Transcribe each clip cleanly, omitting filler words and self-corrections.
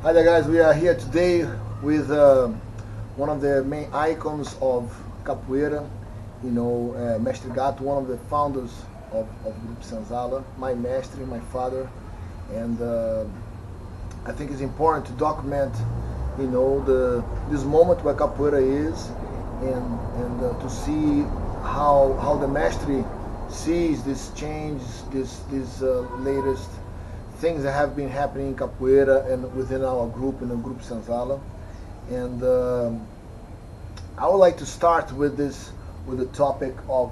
Hi there, guys. We are here today with one of the main icons of Capoeira, Mestre Gato, one of the founders of Group Senzala, my mestre, my father, and I think it's important to document, this moment where Capoeira is, and to see how the mestre sees this change, this latest things that have been happening in Capoeira and within our group, in the Group Senzala. And I would like to start with the topic of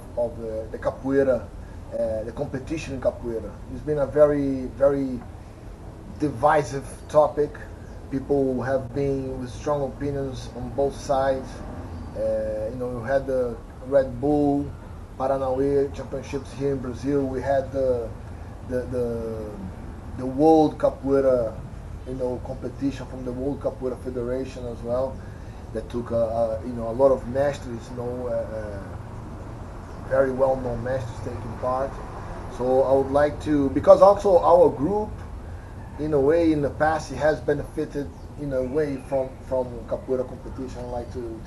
the Capoeira, the competition in Capoeira. It's been a very divisive topic. People have been with strong opinions on both sides. We had the Red Bull Paranauê championships here in Brazil. We had the World Capoeira, competition from the World Capoeira Federation as well. That took a lot of mestres, very well-known mestres taking part. So I would like to, because also our group, in a way, in the past, it has benefited in a way from Capoeira competition. I'd like to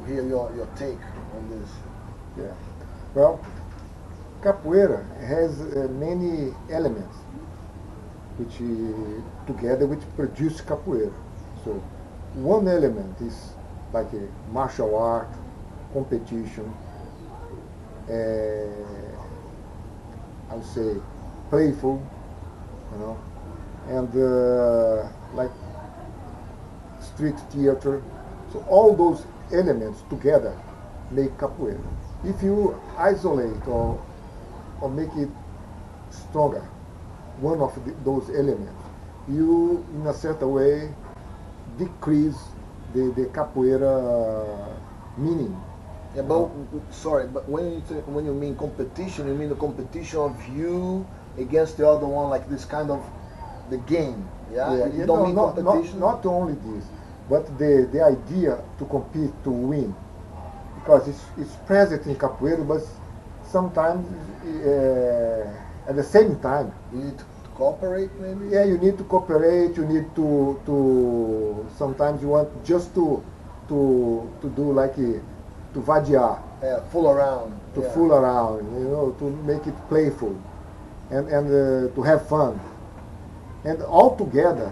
hear your take on this. Yeah. Well, Capoeira has many elements which together which produce Capoeira. So one element is like a martial art, competition, I would say playful, and like street theater. So all those elements together make Capoeira. If you isolate or make it stronger, one of those elements, you in a certain way decrease the Capoeira meaning. Yeah, but sorry, but when you mean competition, you mean the competition of you against the other one, like this kind of the game. Yeah, you don't mean competition. Not only this, but the idea to compete to win, because it's present in Capoeira, but sometimes at the same time you need to cooperate, maybe. Yeah, you need to cooperate. You need to sometimes you want just to do like to vadiar. Yeah, fool around. To fool around, to make it playful, and to have fun, and all together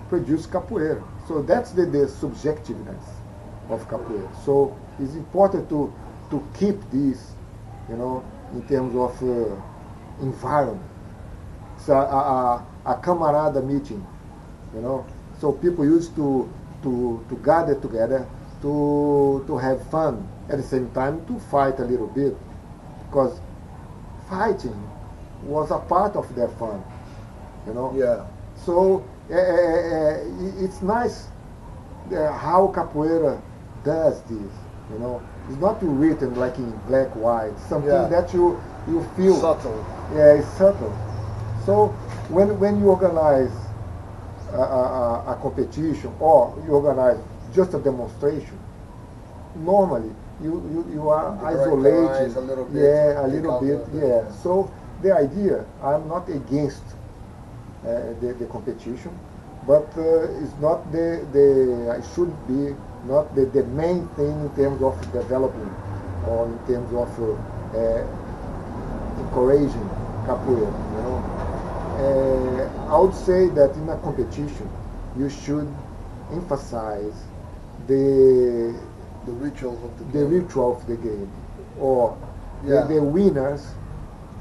produce Capoeira. So that's the subjectiveness of Capoeira. So it's important to keep this, in terms of environment. It's a camarada meeting, So people used to gather together to have fun, at the same time to fight a little bit, because fighting was a part of their fun, Yeah. So it's nice how Capoeira does this, It's not written like in black white, something that you feel subtle. Yeah, it's subtle. So when you organize a competition or you organize just a demonstration, normally you are isolated. A little bit. Yeah, a little bit. Yeah. So the idea, I'm not against the competition, but it's not it should be not the main thing in terms of development or in terms of encouraging Capoeira. I would say that in a competition, you should emphasize the rituals of the ritual of the game, or the winners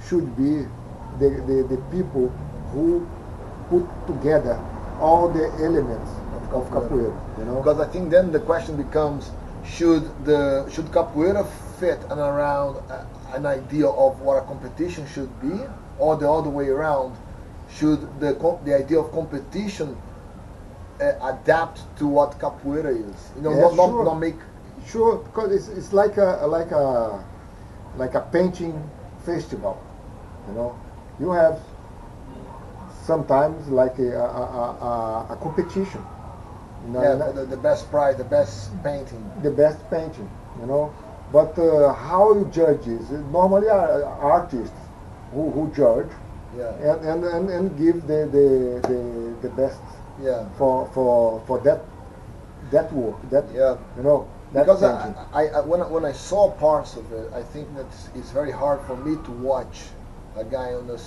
should be the people who put together all the elements of Capoeira. Because I think then the question becomes: should Capoeira fit around an idea of what a competition should be, or the other way around? Should the idea of competition adapt to what Capoeira is? Not make. Sure, because it's like a painting festival. You have sometimes like a competition. The best prize, the best painting. The best painting, But how you judge is normally artists who judge, Yeah. and give the best Yeah. for that work. That Yeah. you know that Because thinking. when I saw parts of it, I think that it's very hard for me to watch a guy on a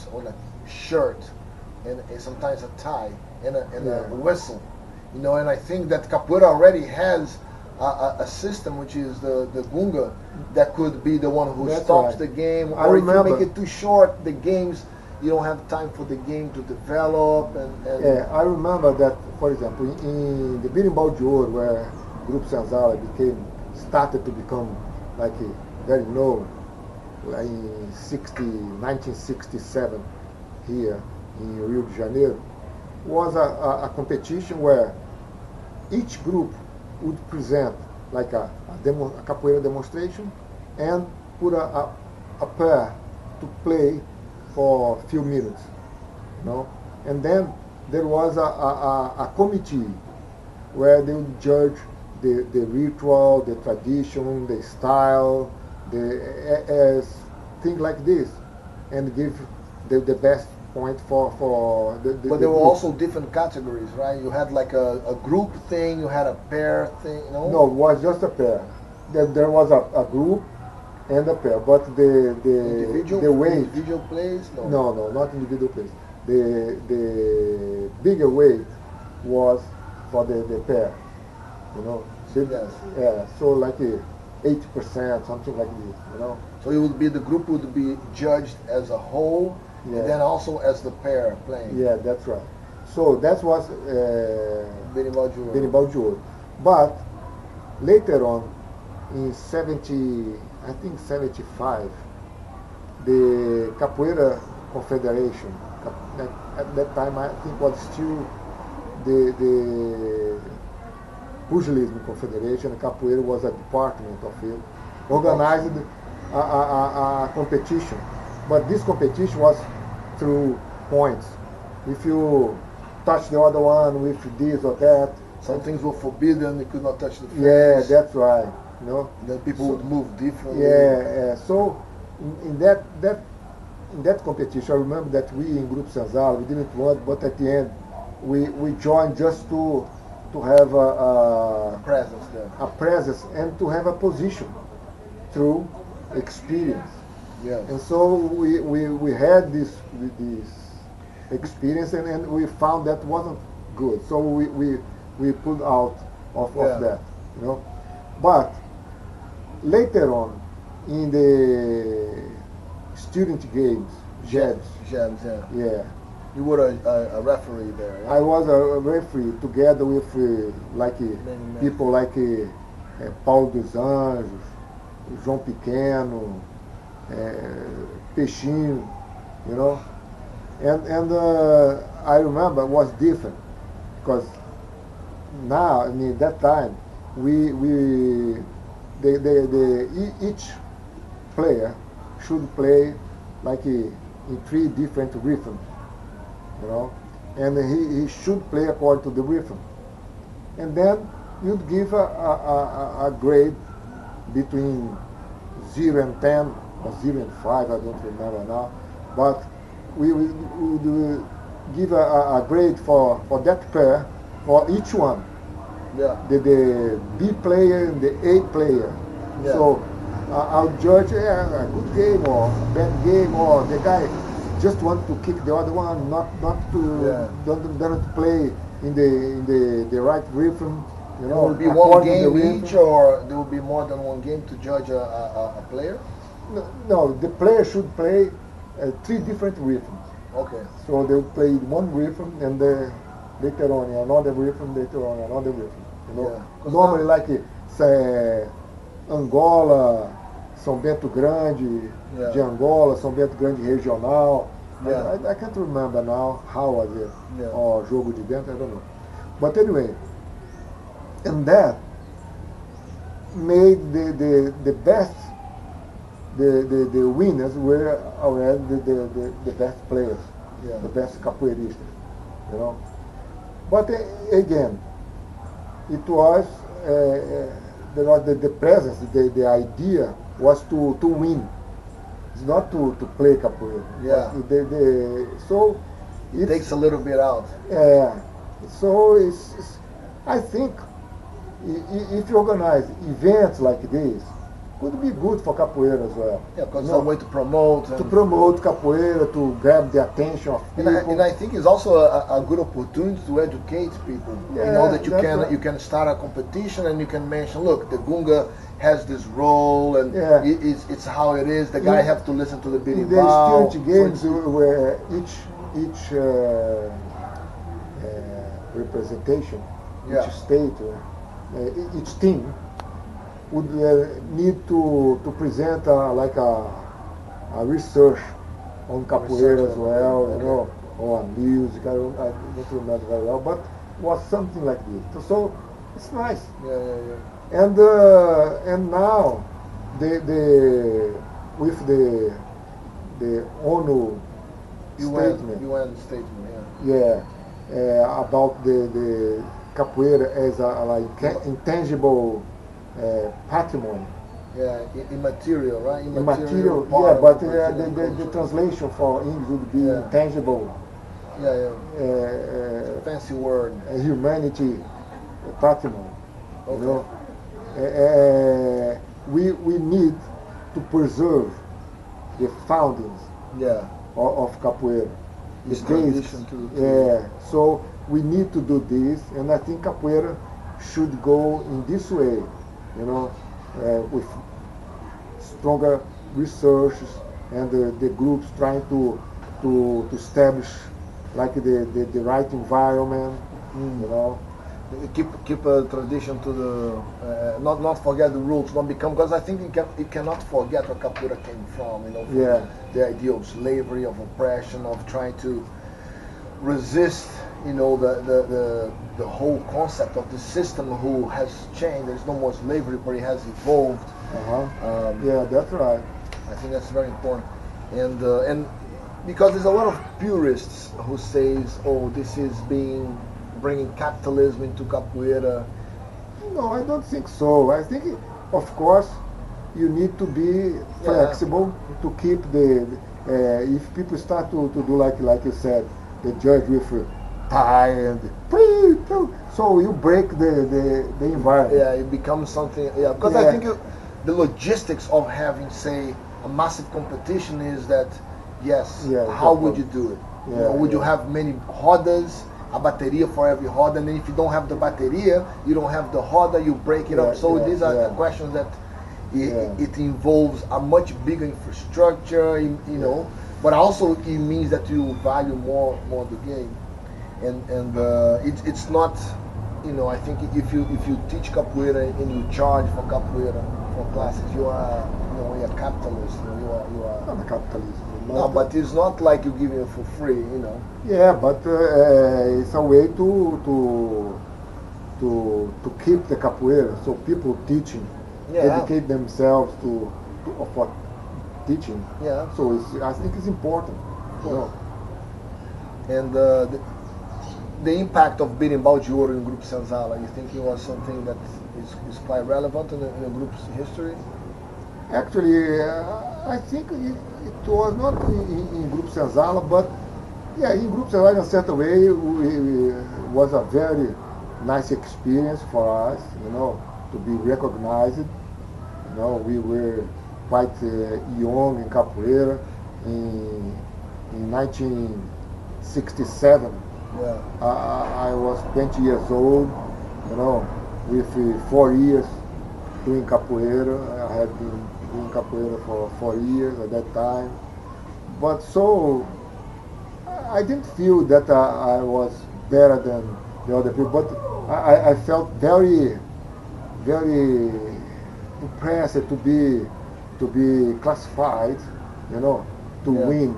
shirt and sometimes a tie and a whistle, you know. And I think that capoeira already has a system which is the gunga that could be the one who That's stops right. the game, I or if remember. you make it too short, the games you don't have time for the game to develop and Yeah, I remember that, for example, in the berimbau de Ouro, where Group Senzala started to become like very known, like in 1967 here in Rio de Janeiro, was a competition where each group would present like a capoeira demonstration and put a pair to play for a few minutes, you know. And then there was a committee where they would judge the ritual, the tradition, the style, the things like this, and give the best point for the but there were group. also different categories, right? You had like a group thing, you had a pair thing, you know? No, it was just a pair. There was a group and a pair, but the weight. Individual plays? No, not individual plays. The bigger weight was for the pair. You know. Yes. Yeah. So like 80%, something like this. You know. So the group would be judged as a whole, Yeah. and then also as the pair playing. Yeah, that's right. So that was Berimbau de Ouro. berimbau de Ouro. But later on, in 75, the Capoeira Confederation, at that time I think was still the Pugilism Confederation, Capoeira was a department of it, organized a competition. But this competition was through points. If you touch the other one with this or that, some things were forbidden, you could not touch the face. Yeah, that's right. You know? Then people would move differently. Yeah. So in that competition, I remember that we in Group Senzala, we didn't want, but at the end, we joined just to have a presence there. A presence and to have a position through experience. Yes. And so we had this experience and we found that wasn't good. So we pulled out of that, you know. But later on, in the student games, JEBS. JEBS, Yeah. You were a referee there. Yeah? I was a referee together with people like Paulo dos Anjos, João Pequeno, Peixinho, you know. And I remember it was different because now, I mean, that time, each player should play like in 3 different rhythms, you know, and he should play according to the rhythm. And then you'd give a grade between 0 and 10 or 0 and 5, I don't remember now, but we would give a grade for that pair for each one. Yeah. The B player and the A player. Yeah. So I'll judge a good game or a bad game, or the guy just want to kick the other one, not to don't play in the right rhythm. You know, there will be one game each, or there will be more than one game to judge a player? No, the player should play 3 different rhythms. Okay. So they'll play one rhythm and later on another rhythm, later on another rhythm. You know, Yeah. normally like say, Angola, São Bento Grande, de Angola, São Bento Grande regional. Yeah. I can't remember now how was it, or jogo de dentro, I don't know. But anyway, and that made the best, the winners were already the best players, the best capoeiristas, you know. But again, it was there was the presence, the idea was to win. It's not to play capoeira. Yeah. So it takes a little bit out. Yeah. So I think if you organize events like this, could be good for capoeira as well. Yeah, because it's a way to promote. To promote capoeira, to grab the attention of people. And I think it's also a good opportunity to educate people. Yeah, you know that right. you can start a competition and you can mention, look, the gunga has this role and Yeah. it's how it is. The guy have to listen to the In berimbau. the spirit games where each representation, Yeah. each state, each team would need to present like a research on capoeira as well, okay. you know, or music. I don't remember very well, but was something like this. So it's nice. Yeah. And now with the ONU statement. UN statement. About the capoeira as a like intangible patrimony. Yeah, immaterial, right? Immaterial, yeah, but the translation for English would be intangible. Fancy word. Humanity patrimony. Okay. You know, we need to preserve the foundings of capoeira. This tradition so we need to do this, and I think capoeira should go in this way, you know, with stronger researches and the groups trying to establish like the right environment, you know. Keep a tradition to the not forget the roots, not become, because I think you cannot forget where capoeira came from, you know, from the idea of slavery, of oppression, of trying to resist, you know, the whole concept of the system who has changed. There's no more slavery, but it has evolved. Yeah, that's right. I think that's very important, and because there's a lot of purists who says, oh, this is bringing capitalism into capoeira. No, I don't think so. I think, of course, you need to be flexible to keep if people start to do like you said, the judge with tie and so you break the environment. Yeah, it becomes something. Yeah, because I think the logistics of having, say, a massive competition is that how would you do it? You know, would you have many rodas? A bateria for every roda, and then if you don't have the bateria, you don't have the roda, you break it up. So these are questions that it involves a much bigger infrastructure, you know, but also it means that you value more the game, and it's not, you know, I think if you teach capoeira and you charge for capoeira for classes, you are, you know, you're a capitalist. You are not a capitalist. No, but it's not like you're giving it for free, you know. Yeah, but it's a way to keep the capoeira. So people teaching, dedicate themselves to for teaching. Yeah. So I think it's important. You know. And the impact of berimbau de Ouro in Grupo Senzala, you think it was something that is quite relevant in the group's history? Actually, I think it was not in Grupo Senzala, but in Grupo Senzala in a certain way it was a very nice experience for us, you know, to be recognized. You know, we were quite young in capoeira in 1967. I was 20 years old, you know, with 4 years doing capoeira. I had been doing capoeira for 4 years at that time. But so I didn't feel that I was better than the other people, but I felt very, very impressed to be classified, you know, to win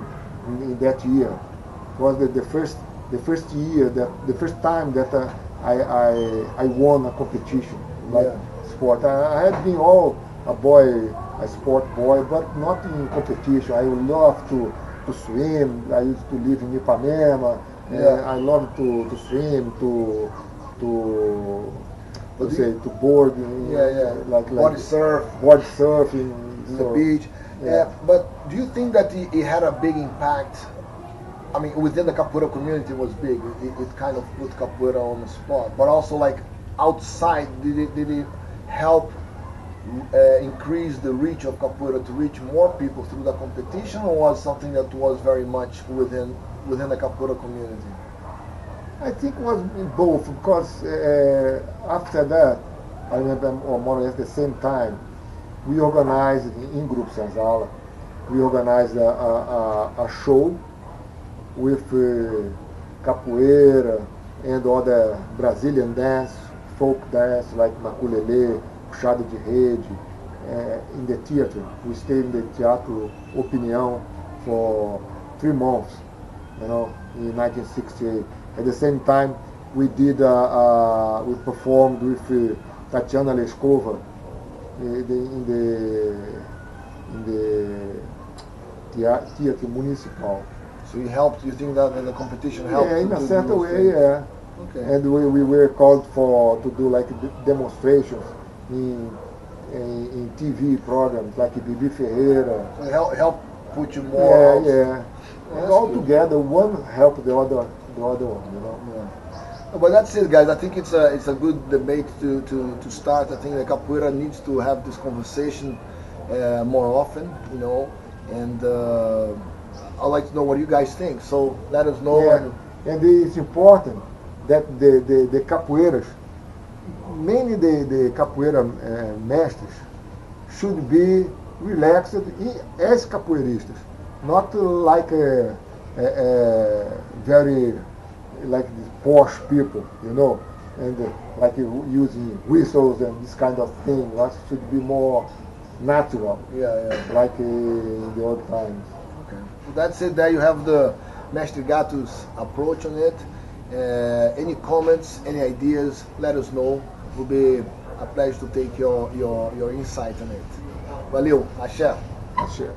in that year. It was the first year, the first time that I won a competition like sport. I had been all a sport boy, but not in competition. I love to swim. I used to live in Ipanema. I love to swim, to board, like body surfing, in the beach. But do you think that it had a big impact I mean, within the capoeira community was big. It kind of put capoeira on the spot. But also, like outside, did it help increase the reach of capoeira to reach more people through the competition, or was something that was very much within the capoeira community? I think it was both, because after that, I remember, or more or less the same time, we organized in Group Senzala, we organized a show with capoeira and other Brazilian dance, folk dance like maculelê, puxada de rede, in the theater. We stayed in the Teatro Opinião for 3 months, you know, in 1968. At the same time, we did we performed with Tatiana Lescova in the Theatre Municipal. So you helped. You think that in the competition helped? Yeah, in a certain way, yeah. Okay. And we were called to do like demonstrations in TV programs like Bibi Ferreira. So it helped put you more. Yeah. Well, and all good. together, one helped the other one, you know. Yeah. But that's it, guys. I think it's a good debate to start. I think the capoeira needs to have this conversation more often, you know. And I'd like to know what you guys think. So let us know. Yeah. And it's important that the capoeiras, mainly the capoeira mestres, should be relaxed as capoeiristas, not like very like these posh people, you know, and like using whistles and this kind of thing. That should be more natural, like in the old times. Okay. So that's it. There you have the Mestre Gato's approach on it. Any comments, any ideas, let us know. It will be a pleasure to take your insight on it. Valeu, axé. Axé.